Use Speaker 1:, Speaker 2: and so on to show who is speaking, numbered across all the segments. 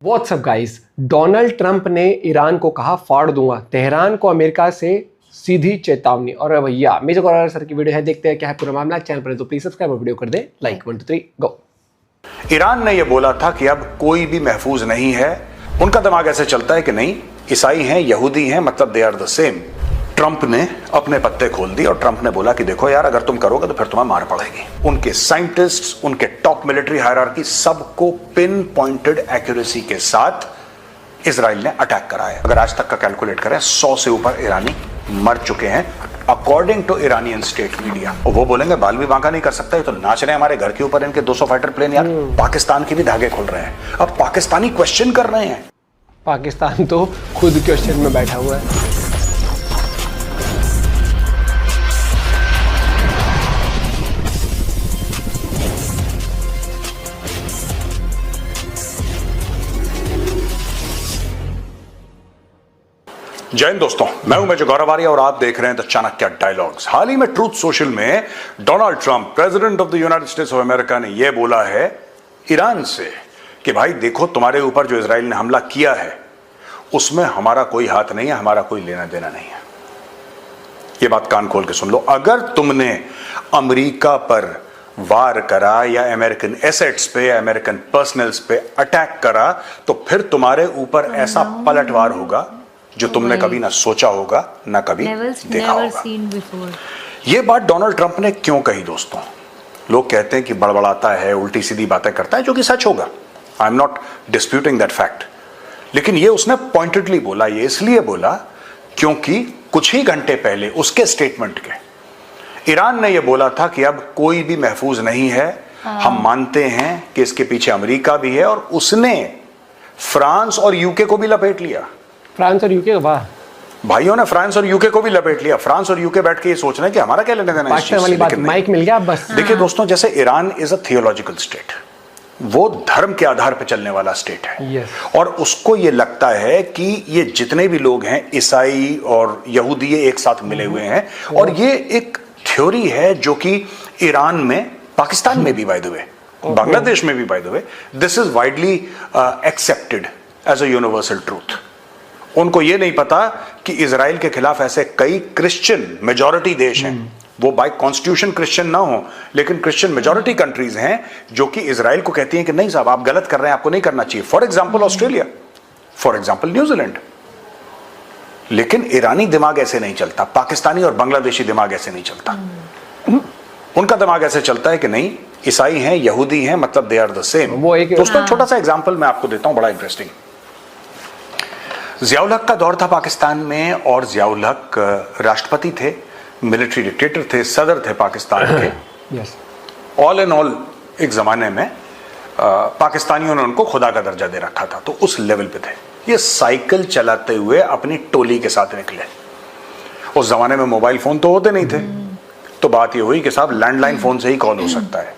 Speaker 1: WhatsApp guys, Donald Trump ने Iran को कहा फाड़ दूंगा, तेहरान को अमेरिका से सीधी चेतावनी। और भैया मेजर गौरव सर की वीडियो है, देखते हैं क्या है पूरा मामला। चैनल पर तो प्लीज सब्सक्राइब और वीडियो कर दे लाइक। 1 2 3 गो।
Speaker 2: ईरान ने यह बोला था कि अब कोई भी महफूज नहीं है। उनका दिमाग ऐसे चलता है कि नहीं, ईसाई हैं, यहूदी हैं, मतलब they are the same. Trump ने अपने पत्ते खोल दिए और ट्रंप ने बोला कि देखो यार, अगर तुम करोगे तो फिर तुम्हें मार पड़ेगी। उनके साइंटिस्ट, उनके टॉप मिलिट्री हायरार्की, सबको पिन पॉइंटेड एक्यूरेसी के साथ इजराइल ने अटैक कराया। अगर आज तक का कैलकुलेट करें, 100 से ऊपर ईरानी मर चुके हैं according to Iranian state media. और वो बोलेंगे बाल भी बांका नहीं कर सकता, ये तो नाच रहे हैं हमारे घर के ऊपर इनके 200 फाइटर प्लेन। यार पाकिस्तान की भी धागे खुल रहे हैं, अब पाकिस्तानी क्वेश्चन कर रहे हैं।
Speaker 1: पाकिस्तान तो खुद क्वेश्चन में बैठा हुआ है।
Speaker 2: जय हिंद दोस्तों, मैं हूं मेजर गौरव आर्य और आप देख रहे हैं द चाणक्य डायलॉग्स। हाल ही में ट्रूथ सोशल में Donald Trump, president of the United states of America, ने यह बोला है ईरान से कि भाई देखो, तुम्हारे ऊपर जो इजराइल ने हमला किया है उसमें हमारा कोई हाथ नहीं है, हमारा कोई लेना देना नहीं है। यह बात कान खोल के सुन लो। अगर तुमने अमेरिका पर वार करा या अमेरिकन एसेट्स पे, अमेरिकन पर्सनल्स पे अटैक करा, तो फिर तुम्हारे ऊपर ऐसा पलटवार होगा जो तुमने कभी ना सोचा होगा, ना कभी देखा होगा। ये बात डोनाल्ड ट्रंप ने क्यों कही दोस्तों? लोग कहते हैं कि बड़बड़ाता है, उल्टी सीधी बातें करता है, जो कि सच होगा। I am not disputing that fact. लेकिन ये उसने पॉइंटेडली बोला। ये इसलिए बोला क्योंकि कुछ ही घंटे पहले उसके स्टेटमेंट के ईरान ने यह बोला था कि अब कोई भी महफूज नहीं है। हम मानते हैं कि इसके पीछे अमेरिका भी है, और उसने फ्रांस और यूके को भी लपेट लिया।
Speaker 1: फ्रांस और यूके, वाह
Speaker 2: भाइयों ने फ्रांस और यूके को भी लपेट लिया। फ्रांस और यूके बैठ के ये सोच रहे हैं कि हमारा क्या लेना देना है।
Speaker 1: वाली बात, माइक मिल गया बस।
Speaker 2: देखिए दोस्तों, जैसे Iran is a theological state, वो धर्म के आधार पर चलने वाला स्टेट है। और उसको ये लगता है कि ये जितने भी लोग हैं, ईसाई और यहूदी, ये एक साथ मिले हुए हैं। और ये एक थ्योरी है जो कि ईरान में, पाकिस्तान में भी बाय द वे, बांग्लादेश में भी by the way, this is widely accepted as a universal truth. उनको ये नहीं पता कि इजराइल के खिलाफ ऐसे कई क्रिश्चियन मेजॉरिटी देश हैं, वो बाय कॉन्स्टिट्यूशन क्रिश्चियन ना हो, लेकिन क्रिश्चियन मेजॉरिटी कंट्रीज हैं जो कि इजराइल को कहती हैं कि नहीं साहब, आप गलत कर रहे हैं, आपको नहीं करना चाहिए। For example Australia, for example New Zealand. लेकिन ईरानी दिमाग ऐसे नहीं चलता, पाकिस्तानी और बांग्लादेशी दिमाग ऐसे नहीं चलता। उनका दिमाग ऐसे चलता है कि नहीं, ईसाई हैं, यहूदी हैं, मतलब दे आर द सेम। दोस्तों, छोटा सा एग्जाम्पल मैं आपको देता हूं, बड़ा इंटरेस्टिंग। जियाउल हक का दौर था पाकिस्तान में, और जियाउल हक राष्ट्रपति थे, मिलिट्री डिक्टेटर थे, सदर थे पाकिस्तान के। ऑल एंड ऑल एक जमाने में पाकिस्तानियों ने उनको खुदा का दर्जा दे रखा था, तो उस लेवल पे थे। ये साइकिल चलाते हुए अपनी टोली के साथ निकले। उस जमाने में मोबाइल फोन तो होते नहीं थे, तो बात ये हुई कि साहब लैंडलाइन फोन से ही कॉल हो सकता है।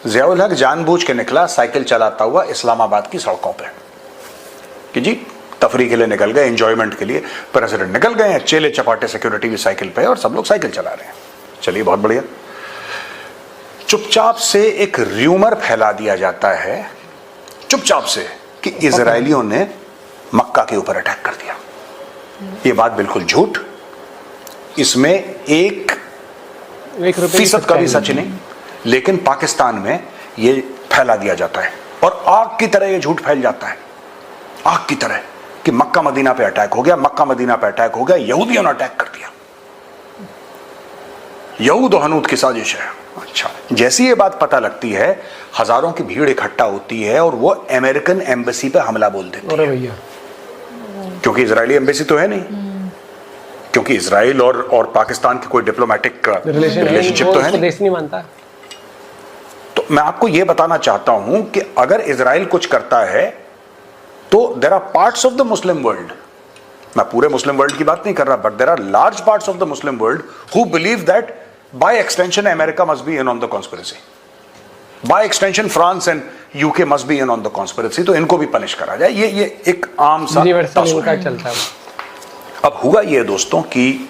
Speaker 2: जियाउल हक जानबूझ के निकला साइकिल चलाता हुआ इस्लामाबाद की सड़कों पे कि जी तफरी के लिए निकल गए, एंजॉयमेंट के लिए। प्रेसिडेंट निकल गए हैं, चेले चपाटे सिक्योरिटी भी साइकिल पे, और सब लोग साइकिल चला रहे हैं। चलिए, बहुत बढ़िया। चुपचाप से एक र्यूमर फैला दिया जाता है, चुपचाप से, कि इजरायलियों ने मक्का के ऊपर अटैक कर दिया। ये बात बिल्कुल झूठ, इसमें 1% का भी सच नहीं। लेकिन पाकिस्तान में ये फैला दिया जाता है, और आग की तरह ये झूठ फैल जाता है, आग की तरह, कि मक्का मदीना पे अटैक हो गया, मक्का मदीना पे अटैक हो गया, यहूदियों ने अटैक कर दिया, यहूद और हनूद की साजिश है। अच्छा, जैसी ये बात पता लगती है, हजारों की भीड़ इकट्ठा होती है और वो अमेरिकन एम्बेसी पे हमला बोल देती है। भैया, क्योंकि इजरायली एम्बेसी तो है नहीं, क्योंकि इजराइल और पाकिस्तान की कोई डिप्लोमेटिक रिलेशनशिप तो है नहीं
Speaker 1: मानता।
Speaker 2: तो मैं आपको यह बताना चाहता हूं कि अगर इजराइल कुछ करता है तो there are parts of the Muslim world, मैं पूरे मुस्लिम वर्ल्ड की बात नहीं कर रहा, but there are large parts of the Muslim world who believe that by extension America must be in on the conspiracy, by extension France and UK must be in on the conspiracy. तो इनको भी punish करा जाए, ये एक आम सा चलता है। अब हुआ ये दोस्तों कि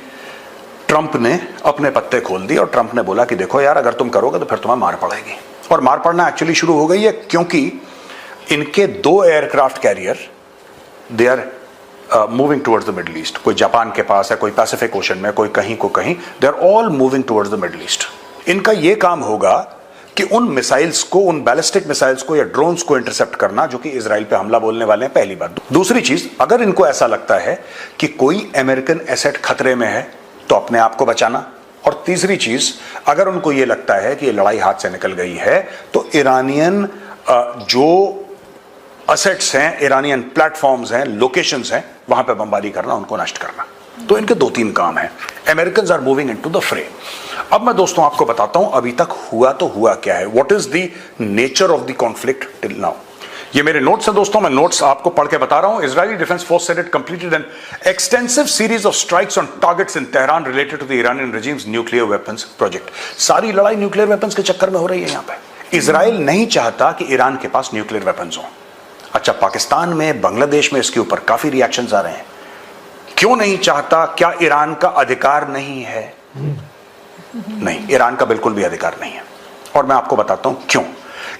Speaker 2: ट्रंप ने अपने पत्ते खोल दिए, और ट्रंप ने बोला कि देखो यार, अगर तुम करोगे तो फिर तुम्हें मार पड़ेगी। और मार पड़ना एक्चुअली शुरू हो गई है, क्योंकि इनके 2 aircraft carrier they are moving towards the Middle East. कोई जापान के पास है, कोई पैसिफिक ओशन में, कोई कहीं को कहीं, they are all moving towards the Middle East. इनका यह काम होगा कि उन मिसाइल्स को, उन बैलिस्टिक मिसाइल्स को या ड्रोन्स को इंटरसेप्ट करना जो कि इजराइल पे हमला बोलने वाले हैं, पहली बात। दूसरी चीज, अगर इनको ऐसा लगता है कि कोई अमेरिकन एसेट खतरे में है तो अपने आप को बचाना। और तीसरी चीज, अगर उनको यह लगता है कि ये लड़ाई हाथ से निकल गई है तो ईरानियन जो असेट्स हैं, ईरानियन प्लेटफॉर्म्स हैं, लोकेशंस हैं, वहां पे बमबारी करना, उनको नष्ट करना। तो इनके 2-3 काम हैं। Americans are moving into the fray. अब मैं दोस्तों आपको बताता हूं अभी तक हुआ तो हुआ क्या है, what is the nature of the conflict till now. ये मेरे नोट्स हैं दोस्तों, मैं नोट्स आपको पढ़ के बता रहा हूं। Israeli defence force said it completed an extensive series of strikes on targets in Tehran related to the Iranian regime's nuclear weapons project. सारी लड़ाई न्यूक्लियर वेपन्स के चक्कर में हो रही है यहां पे। इजराइल नहीं चाहता कि ईरान के पास न्यूक्लियर वेपन्स हो। अच्छा, पाकिस्तान में, बांग्लादेश में इसके ऊपर काफी रिएक्शंस आ रहे हैं। क्यों नहीं चाहता? क्या ईरान का अधिकार नहीं है? नहीं, ईरान का बिल्कुल भी अधिकार नहीं है। और मैं आपको बताता हूं क्यों।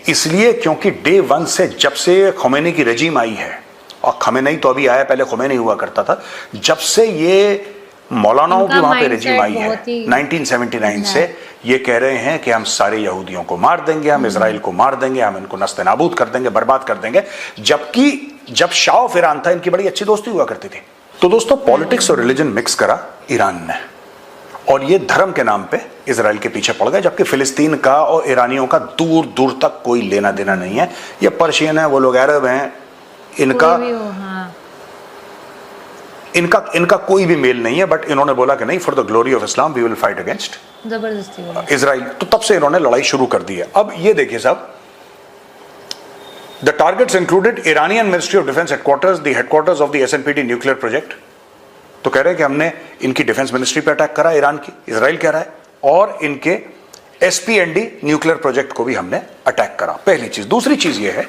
Speaker 2: इसलिए क्योंकि डे 1 से, जब से खुमैनी की रजीम आई है, और खमेनी तो अभी आया, पहले खुमैनी हुआ करता था, जब से ये मौलानाओं की वहां पे रजीम आई है 1979 से, ये कह रहे हैं कि हम सारे यहूदियों को मार देंगे, हम इजराइल को मार देंगे, हम इनको नस्ते नाबूद कर देंगे, बर्बाद कर देंगे। जबकि जब शाह ऑफ ईरान था, इनकी बड़ी अच्छी दोस्ती हुआ करती थी। तो दोस्तों, पॉलिटिक्स और रिलीजन मिक्स करा ईरान ने, और ये धर्म के नाम पे इजराइल के पीछे पड़ गए। जबकि फिलिस्तीन का और ईरानियों का दूर दूर तक कोई लेना देना नहीं है। ये पर्शियन है, वो लोग अरब हैं, इनका कोई भी मेल नहीं है। बट इन्होंने बोला कि नहीं, for the glory of Islam we will fight against जबरदस्ती इजराइल। तो तब से इन्होंने लड़ाई शुरू कर दी है। अब ये देखिए साहब, the targets included Iranian ministry of defence headquarters, the headquarters of the SNPT nuclear project. तो कह रहे हैं कि हमने इनकी डिफेंस मिनिस्ट्री पे अटैक करा, ईरान की, इजराइल कह रहा है, और इनके एसपीएनडी न्यूक्लियर प्रोजेक्ट को भी हमने अटैक करा। पहली चीज। दूसरी चीज ये है,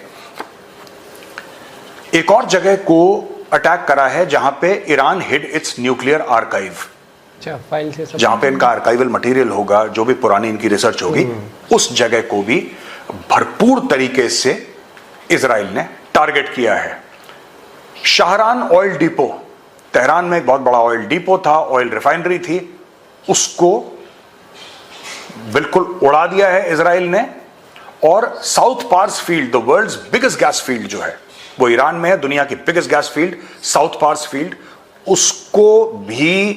Speaker 2: एक और जगह को अटैक करा है जहां पे Iran hid its nuclear archive.
Speaker 1: अच्छा, फाइल से सब, जहां
Speaker 2: पे इनका आर्काइवल मटेरियल होगा, जो भी पुरानी इनकी रिसर्च होगी, उस जगह को भी भरपूर तरीके से इजराइल ने टारगेट किया है। शाहरान ऑयल डिपो, तेहरान में एक बहुत बड़ा ऑयल डिपो था, ऑयल रिफाइनरी थी, उसको बिल्कुल उड़ा दिया है इजराइल ने। और South Pars field, the world's biggest gas field जो है, वो ईरान में है, दुनिया की biggest gas field, South Pars field, उसको भी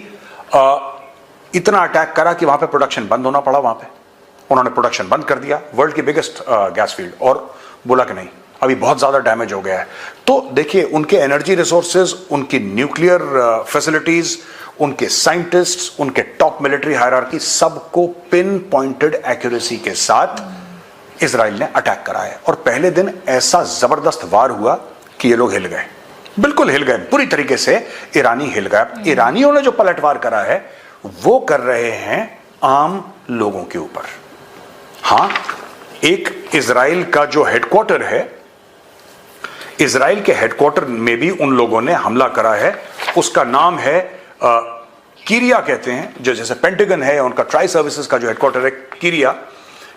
Speaker 2: इतना अटैक करा कि वहां पे प्रोडक्शन बंद होना पड़ा। वहां पे उन्होंने प्रोडक्शन बंद कर दिया, वर्ल्ड की बिगेस्ट गैस फील्ड, और बोला कि नहीं, अभी बहुत ज्यादा डैमेज हो गया है। तो देखिए, उनके एनर्जी रिसोर्सेज, उनकी न्यूक्लियर फैसिलिटीज, उनके साइंटिस्ट्स, उनके टॉप मिलिट्री हायरार्की, सबको पिन पॉइंटेड एक्यूरेसी के साथ इजराइल ने अटैक करा है। और पहले दिन ऐसा जबरदस्त वार हुआ कि ये लोग हिल गए, बिल्कुल हिल गए, पूरी तरीके से ईरानी हिल गए। ईरानियों ने जो पलटवार करा है वो कर रहे हैं आम लोगों के ऊपर। हां, एक इजराइल का जो हेडक्वार्टर है, इजराइल के हेडक्वार्टर में भी उन लोगों ने हमला करा है। उसका नाम है कीरिया कहते हैं, जो जैसे पेंटागन है, उनका ट्राई सर्विसेज का जो हेडक्वार्टर है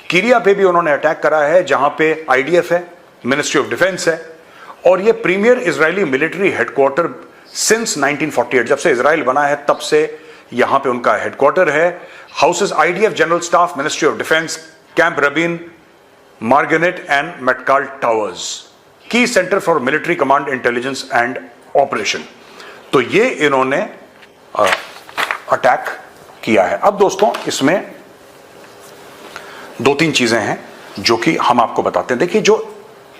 Speaker 2: कीरिया पे भी उन्होंने अटैक करा है, जहां पे आईडीएफ है, मिनिस्ट्री ऑफ डिफेंस है। और ये premier Israeli military headquarters since 1948, जब से इजराइल बना है तब से यहां पे उनका हेडक्वार्टर है। Houses IDF general staff, ministry of defence, camp Rabin, Marganit and Matcal towers, key centre for military command, intelligence and operation. तो ये इन्होंने अटैक किया है। अब दोस्तों, इसमें 2-3 चीजें हैं जो कि हम आपको बताते हैं। देखिए, जो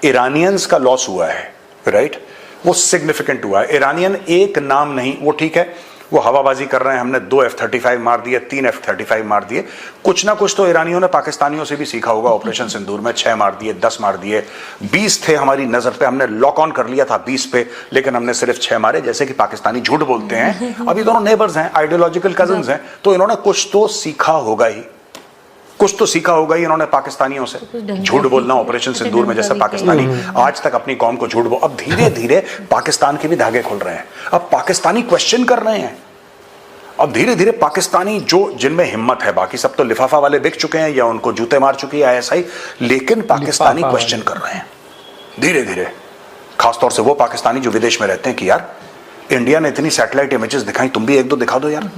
Speaker 2: ईरानियंस का लॉस हुआ है, राइट, वो सिग्निफिकेंट हुआ है। ईरानियन एक नाम नहीं, वो ठीक है, वो हवाबाजी कर रहे हैं, हमने 2 F-35 मार दिए, 3 F-35 मार दिए। कुछ ना कुछ तो ईरानियों ने पाकिस्तानियों से भी सीखा होगा। ऑपरेशन सिंदूर में 6 मार दिए, 10 मार दिए, 20 थे हमारी नजर पे, हमने लॉक ऑन कर लिया था 20 पे, लेकिन हमने सिर्फ 6 मारे। जैसे कि पाकिस्तानी झूठ बोलते हैं। अभी दोनों नेबर्स हैं, आइडियोलॉजिकल कजन्स हैं, तो इन्होंने कुछ तो सीखा होगा ही, कुछ तो सीखा होगा ही इन्होंने पाकिस्तानियों से। झूठ बोलना ऑपरेशन सिंदूर में, जैसे पाकिस्तानी आज तक अपनी कौम को झूठ बोल, अब धीरे धीरे पाकिस्तान के भी धागे खुल रहे हैं। अब पाकिस्तानी क्वेश्चन कर रहे हैं। अब धीरे धीरे पाकिस्तानी जो जिनमें हिम्मत है, बाकी सब तो लिफाफा वाले बिक चुके हैं या उनको जूते मार चुकी है आईएसआई, लेकिन पाकिस्तानी क्वेश्चन कर रहे हैं। धीरे धीरे, खासतौर से वो पाकिस्तानी जो विदेश में रहते हैं कि यार इंडिया ने इतनी सैटेलाइट इमेजेस दिखाई, तुम भी एक दो दिखा दो यार।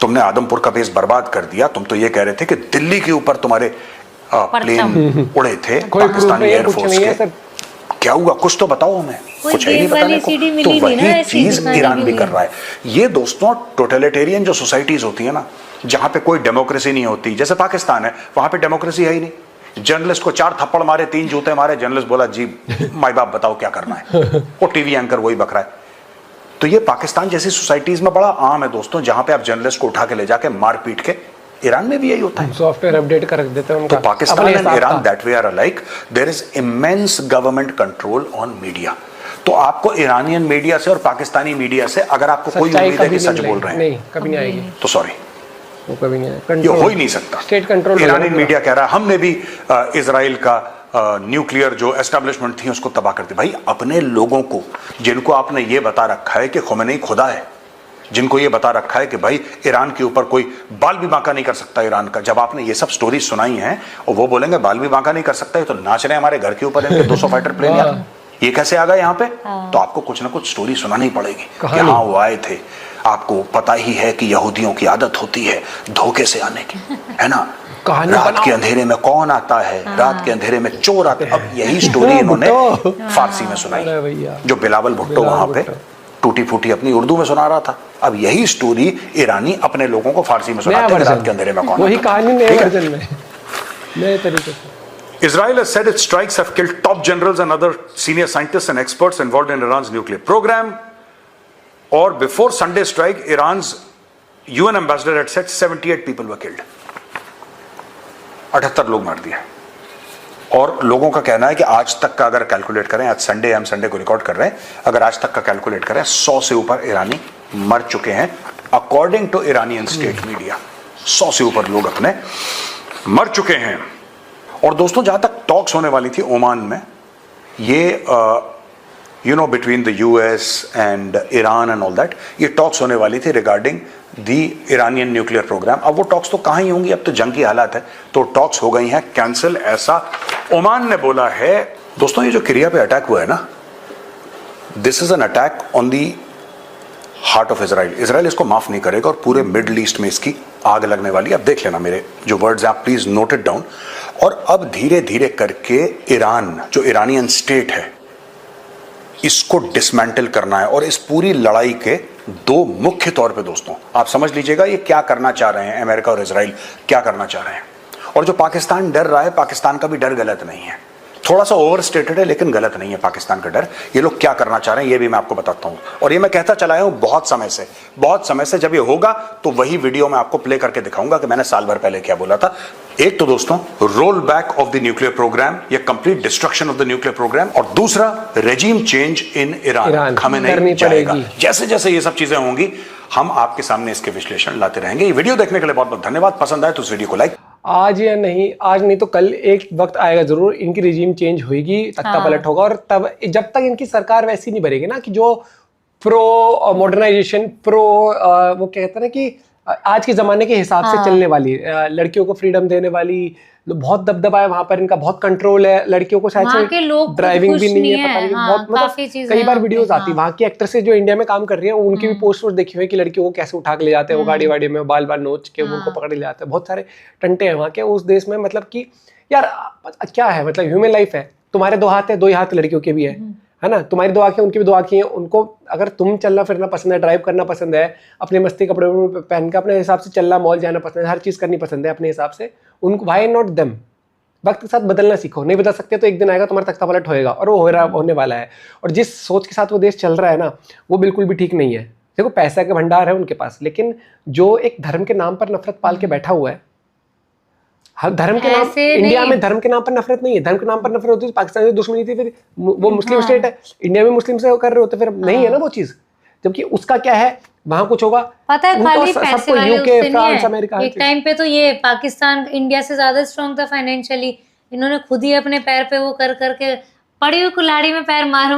Speaker 2: तुमने आदमपुर का बेस बर्बाद कर दिया, तुम तो ये कह रहे थे कि दिल्ली के ऊपर तुम्हारे प्लेन उड़े थे पाकिस्तानी एयरफोर्स के, क्या हुआ कुछ तो बताओ हमें, कुछ है नहीं बताने को। तो वही चीज ईरान भी कर रहा है। ये दोस्तों टोटलिटेरियन जो सोसाइटीज होती है ना, जहां पे कोई डेमोक्रेसी नहीं होती, जैसे पाकिस्तान है, वहां पे डेमोक्रेसी है ही नहीं। जर्नलिस्ट को 4 थप्पड़ मारे, 3 जूते मारे, जर्नलिस्ट बोला जी माई बाप बताओ क्या करना है, वो टीवी एंकर वही बक रहा है। तो ये पाकिस्तान जैसी सोसाइटीज में बड़ा आम है दोस्तों, जहां पे आप जर्नलिस्ट को उठा के ले जाके मार पीट के, ईरान में भी यही होता है,
Speaker 1: सॉफ्टवेयर अपडेट कर देते हैं उनका।
Speaker 2: तो Pakistan and Iran that they are alike, there is immense government control on media. तो आपको ईरानियन मीडिया से और पाकिस्तानी मीडिया से अगर आपको कोई उम्मीद है कि सच बोल रहे हैं,
Speaker 1: नहीं कभी नहीं आएगी,
Speaker 2: तो सॉरी,
Speaker 1: वो कभी नहीं आएगा,
Speaker 2: ये हो ही नहीं सकता।
Speaker 1: स्टेट कंट्रोल
Speaker 2: ईरानी मीडिया कह रहा है हमने भी इजराइल का न्यूक्लियर जो एस्टेब्लिशमेंट थी उसको तबाह कर दिया। भाई अपने लोगों को, जिनको आपने ये बता रखा है कि खुमैनी खुदा है, जिनको ये बता रखा है कि भाई ईरान के ऊपर कोई बाल भी बांका नहीं कर सकता ईरान का, जब आपने ये सब स्टोरी सुनाई है और वो बोलेंगे बाल भी बांका नहीं कर सकता है, तो नाच रहे हमारे घर के ऊपर 200 फाइटर प्लेन यार, ये कैसे आ गए यहाँ पे? तो आपको कुछ ना कुछ स्टोरी सुनानी पड़ेगी कि हाँ वो आए थे। आपको पता ही है कि यहूदियों की आदत होती है धोखे से आने की, है ना, रात के अंधेरे में कौन आता है, रात के अंधेरे में चोर आते। अब यही स्टोरी इन्होंने फारसी में सुनाई, जो बिलावल भुट्टो वहां पे टूटी फूटी अपनी उर्दू में सुना रहा था, अब यही स्टोरी ईरानी अपने लोगों को फारसी में सुनाते हैं, रात के अंधेरे में कौन,
Speaker 1: वही कहानी नए वर्जन में, नए तरीके से।
Speaker 2: Israel has said its strikes have killed top generals and other senior scientists and experts involved in Iran's nuclear program. Or before Sunday strike, Iran's UN ambassador had said 78 people were killed. 78 लोग मार दिए। और लोगों का कहना है कि आज तक का अगर कैलकुलेट करें, आज संडे, हम संडे को रिकॉर्ड कर रहे हैं, अगर आज तक का कैलकुलेट करें 100 से ऊपर ईरानी मर चुके हैं according to Iranian state media. 100 से ऊपर लोग अपने मर चुके हैं। और दोस्तों जहां तक टॉक्स होने वाली थी ओमान में, ये between the US and Iran and all that, ये टॉक्स होने वाली थी regarding the Iranian nuclear programme. अब वो टॉक्स तो कहाँ ही होंगी, अब तो जंग की हालात है, तो टॉक्स हो गई हैं कैंसिल, ऐसा ओमान ने बोला है। दोस्तों ये जो किरिया पे अटैक हुआ है ना, this is an attack on the heart of Israel. Israel इसको माफ नहीं करेगा और पूरे मिडल ईस्ट में इसकी आग लगने वाली है। अब देख लेना मेरे जो वर्ड्स हैं, आप प्लीज नोट इट डाउन। और अब धीरे धीरे करके ईरान, जो ईरानियन स्टेट है, इसको डिसमेंटल करना है। और इस पूरी लड़ाई के 2 मुख्य तौर पे दोस्तों आप समझ लीजिएगा ये क्या करना चाह रहे हैं, अमेरिका और इजराइल क्या करना चाह रहे हैं। और जो पाकिस्तान डर रहा है, पाकिस्तान का भी डर गलत नहीं है, थोड़ा सा ओवरस्टेटेड है लेकिन गलत नहीं है पाकिस्तान का डर। ये लोग क्या करना चाह रहे हैं ये भी मैं आपको बताता हूं, और ये मैं कहता चला आया हूं बहुत समय से। जब ये होगा तो वही वीडियो मैं आपको प्ले करके दिखाऊंगा कि मैंने साल भर पहले क्या बोला था। एक तो दोस्तों roll back of the nuclear programme, या complete destruction of the nuclear programme, और दूसरा regime change in Iran Khamenei जाएगा। जैसे जैसे ये सब चीजें होंगी हम आपके सामने इसके विश्लेषण लाते रहेंगे। ये वीडियो देखने के लिए बहुत बहुत धन्यवाद। पसंद आए तो इस वीडियो को लाइक,
Speaker 1: आज या नहीं, आज नहीं तो कल एक वक्त आएगा जरूर, इनकी रिजीम चेंज होगी, तख्ता पलट होगा। और तब जब तक इनकी सरकार वैसी नहीं बनेगी ना कि जो प्रो मॉडर्नाइजेशन, प्रो वो कहते हैं ना कि आज के ज़माने के हिसाब से चलने वाली, लड़कियों को फ्रीडम देने वाली, बहुत दबदबा है वहाँ पर, इनका बहुत कंट्रोल है, लड़कियों को शायद से ड्राइविंग भी नहीं है, पता नहीं बहुत, मतलब कई बार वीडियोस आती है वहाँ की एक्ट्रेसेस जो इंडिया में काम कर रही है, उनकी भी पोस्टर्स देखी हुई कि लड़कियों को कैसे उठा के ले जाते हैं वो गाड़ी वाड़ी में, बाल बाल नोच के उनको पकड़ ले जाते हैं। बहुत सारे टंटे हैं वहाँ के उस देश में, मतलब कि यार क्या है, मतलब ह्यूमन लाइफ है, तुम्हारे 2 हाथ है, 2 ही हाथ लड़कियों के भी है ना, तुम्हारी 2 आंखें उनकी भी 2 आंखें हैं। उनको अगर तुम चलना फिरना पसंद है, ड्राइव करना पसंद है, अपने मस्ती कपड़े पहन के अपने हिसाब से चलना, मॉल जाना पसंद है, हर चीज़ करनी पसंद है अपने हिसाब से, उनको व्हाई नॉट देम। वक्त के साथ बदलना सीखो, नहीं बदल सकते तो एक दिन आएगा तुम्हारा तख्ता पलट होएगा, और वो होने वाला है। और जिस सोच के साथ वो देश चल रहा है ना, वो बिल्कुल भी ठीक नहीं है। देखो पैसा का भंडार है उनके पास, लेकिन जो एक धर्म के नाम पर नफरत पाल के बैठा हुआ है, हर धर्म के नाम, इंडिया में धर्म के नाम पर नफरत नहीं है। धर्म के नाम पर नफरत होती है पाकिस्तान से दुश्मनी थी, फिर वो मुस्लिम स्टेट है, इंडिया में मुस्लिम से कर रहे होते, फिर नहीं है ना वो चीज। जबकि उसका क्या है, वहां कुछ होगा,
Speaker 3: पता है, खाली पैसे वाले
Speaker 1: यूके, फ्रांस, अमेरिका,
Speaker 3: एक टाइम पे तो ये पाकिस्तान इंडिया से ज्यादा स्ट्रांग था फाइनेंशियली। इन्होंने खुद ही अपने पैर पे वो कर करके पड़ी हुई कुल्हाड़ी में पैर मार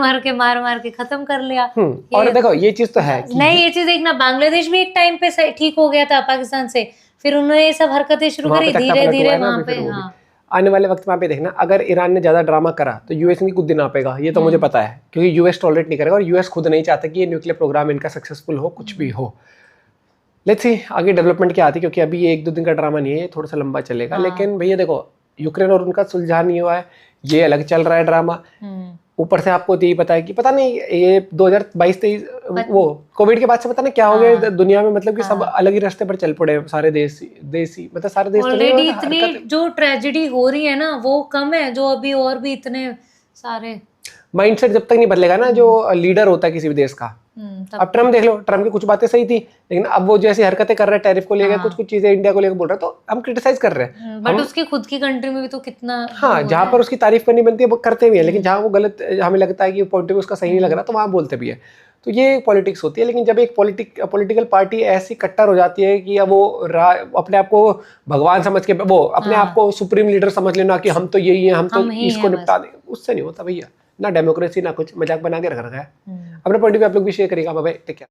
Speaker 3: मार के खत्म कर लिया।
Speaker 1: और देखो ये चीज तो है
Speaker 3: नहीं, ये चीज देखना, बांग्लादेश भी एक टाइम पे ठीक हो गया था पाकिस्तान से, फिर उन्होंने ये सब हरकतें शुरू करी धीरे धीरे वहां पे।
Speaker 1: आने वाले वक्त में आप ये देखना, अगर ईरान ने ज़्यादा ड्रामा करा तो यूएस नहीं कुछ दिन नापेगा, ये तो मुझे पता है, क्योंकि यूएस टॉलरेट नहीं करेगा और यूएस खुद नहीं चाहता कि ये न्यूक्लियर प्रोग्राम इनका सक्सेसफुल हो, कुछ भी हो। लेट्स सी आगे डेवलपमेंट क्या आती है, क्योंकि अभी ये 1-2 दिन का ड्रामा नहीं है, ये थोड़ा सा लंबा चलेगा। लेकिन भैया देखो, यूक्रेन और उनका सुलझा नहीं हुआ है, ये अलग चल रहा है ड्रामा। ऊपर से आपको तो यही पता है कि पता नहीं ये 2022-23 वो कोविड के बाद से पता नहीं क्या हो गया दुनिया में, मतलब कि सब अलग ही रास्ते पर चल पड़े, सारे देश ही मतलब सारे देश तो नहीं,
Speaker 3: ऑलरेडी
Speaker 1: मतलब
Speaker 3: इतनी जो ट्रेजेडी हो रही है ना वो कम है, जो अभी और भी इतने सारे
Speaker 1: माइंडसेट जब तक नहीं बदलेगा ना जो लीडर होता है किसी भी देश का। अब ट्रम्प देख लो, ट्रम्प की कुछ बातें सही थी, लेकिन अब वो जैसी हरकतें कर रहा है टैरिफ को लेकर, कुछ चीजें इंडिया को लेकर बोल रहा है, तो हम क्रिटिसाइज कर रहे हैं।
Speaker 3: बट उसकी खुद की कंट्री में भी तो कितना
Speaker 1: हाँ, जहाँ पर उसकी तारीफ करनी बनती है वो करते भी है, लेकिन जहाँ वो गलत हमें लगता है कि पॉइंट उसका सही नहीं लग रहा तो वहाँ बोलते भी है। तो ये पॉलिटिक्स होती है। लेकिन जब एक पॉलिटिकल पार्टी ऐसी कट्टर हो जाती है कि अब वो अपने आप को भगवान समझ के, वो अपने आप को सुप्रीम लीडर समझ लेना कि हम तो यही है, हम तो इसको निपटा दें, उससे नहीं होता भैया। ना डेमोक्रेसी ना कुछ, मजाक बना के रख रखा है। अपना पॉइंट भी आप लोग भी शेयर करिएगा। Bye, take care.